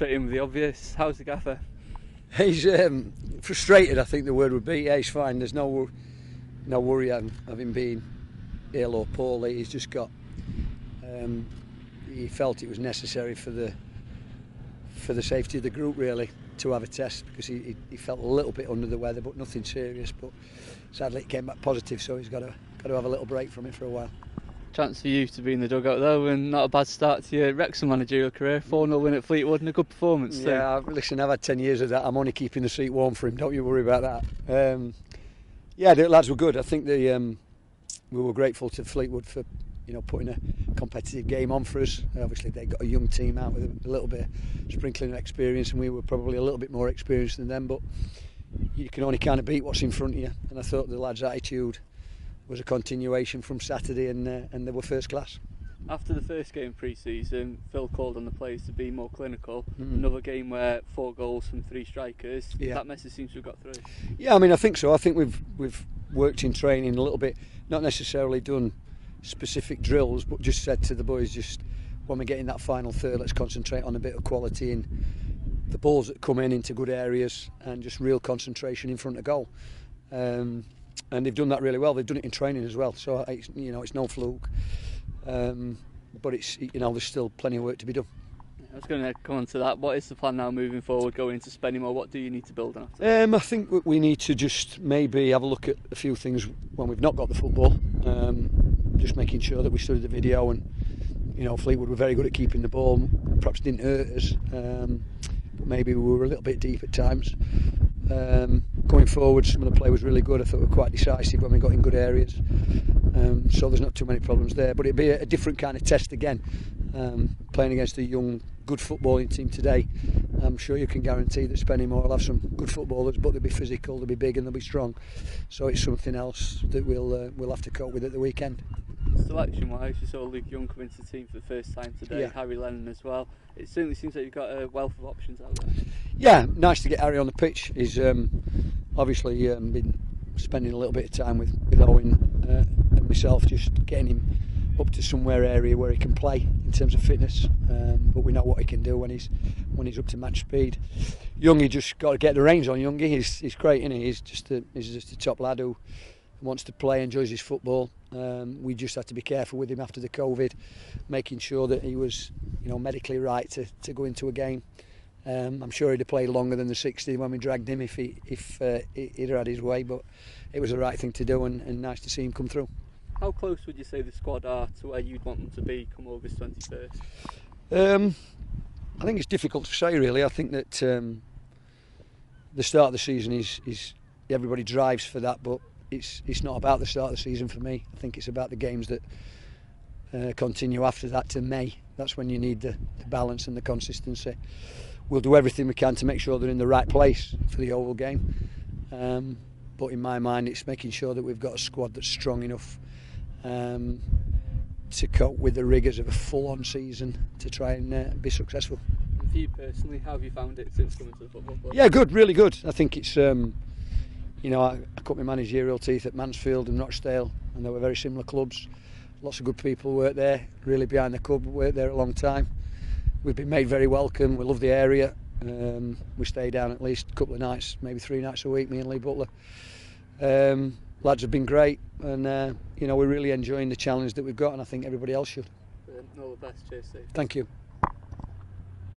straight in with the obvious. How's the gaffer? He's frustrated, I think the word would be. Yeah, he's fine. There's no worry of him being ill or poorly. He's just got. He felt it was necessary for the safety of the group, really, to have a test, because he felt a little bit under the weather, but nothing serious. But sadly, it came back positive, so he's got to have a little break from it for a while. Chance for you to be in the dugout though, and not a bad start to your Wrexham managerial career. 4-0 win at Fleetwood and a good performance too. Yeah, listen, I've had 10 years of that. I'm only keeping the seat warm for him. Don't you worry about that. Yeah, the lads were good. I think we were grateful to Fleetwood for putting a competitive game on for us. Obviously, they got a young team out with a little bit of sprinkling of experience, and we were probably a little bit more experienced than them. But you can only kind of beat what's in front of you. And I thought the lads' attitude was a continuation from Saturday, and they were first class. After the first game pre-season, Phil called on the players to be more clinical. Another game where 4 goals from 3 strikers. Yeah. That message seems to have got through. Yeah, I mean, I think so. I think we've worked in training a little bit, not necessarily done specific drills, but just said to the boys, just when we get in that final third, let's concentrate on a bit of quality in the balls that come in into good areas, and just real concentration in front of goal. And they've done that really well. They've done it in training as well, so it's no fluke. But it's there's still plenty of work to be done. I was going to come on to that. What is the plan now moving forward, going into Spennymoor? What do you need to build on? I think we need to just maybe have a look at a few things when we've not got the football. Just making sure that we study the video, and Fleetwood were very good at keeping the ball. Perhaps didn't hurt us. But maybe we were a little bit deep at times. Going forward, some of the play was really good. I thought we were quite decisive when we got in good areas. So there's not too many problems there. But it'd be a different kind of test again. Playing against a young, good footballing team today. I'm sure you can guarantee that Spennymoor will have some good footballers, but they'll be physical, they'll be big, and they'll be strong. So it's something else that we'll have to cope with at the weekend. Selection-wise, you saw Luke Young come into the team for the first time today. Yeah. Harry Lennon as well. It certainly seems like you've got a wealth of options out there. Yeah, nice to get Harry on the pitch. He's obviously been spending a little bit of time with Owen and myself, just getting him up to somewhere area where he can play in terms of fitness. But we know what he can do when he's up to match speed. Youngie, just got to get the reins on Youngie. He's great, isn't he? He's just a top lad who wants to play, enjoys his football. We just had to be careful with him after the COVID, making sure that he was medically right to go into a game. I'm sure he'd have played longer than the 60 when we dragged him if he'd had his way, but it was the right thing to do, and nice to see him come through. How close would you say the squad are to where you'd want them to be come August 21st? I think it's difficult to say, really. I think that the start of the season is everybody drives for that, but it's not about the start of the season for me. I think it's about the games that continue after that to May. That's when you need the balance and the consistency. We'll do everything we can to make sure they're in the right place for the Oval game. But in my mind, it's making sure that we've got a squad that's strong enough to cope with the rigours of a full-on season to try and be successful. And for you personally, how have you found it since coming to the football club? Yeah, good, really good. I think it's, I cut my managerial teeth at Mansfield and Rochdale, and they were very similar clubs. Lots of good people work there, really behind the club, worked there a long time. We've been made very welcome, we love the area. We stay down at least a couple of nights, maybe 3 nights a week, me and Lee Butler. Lads have been great, and we're really enjoying the challenge that we've got, and I think everybody else should. All the best, cheers Steve. Thank you.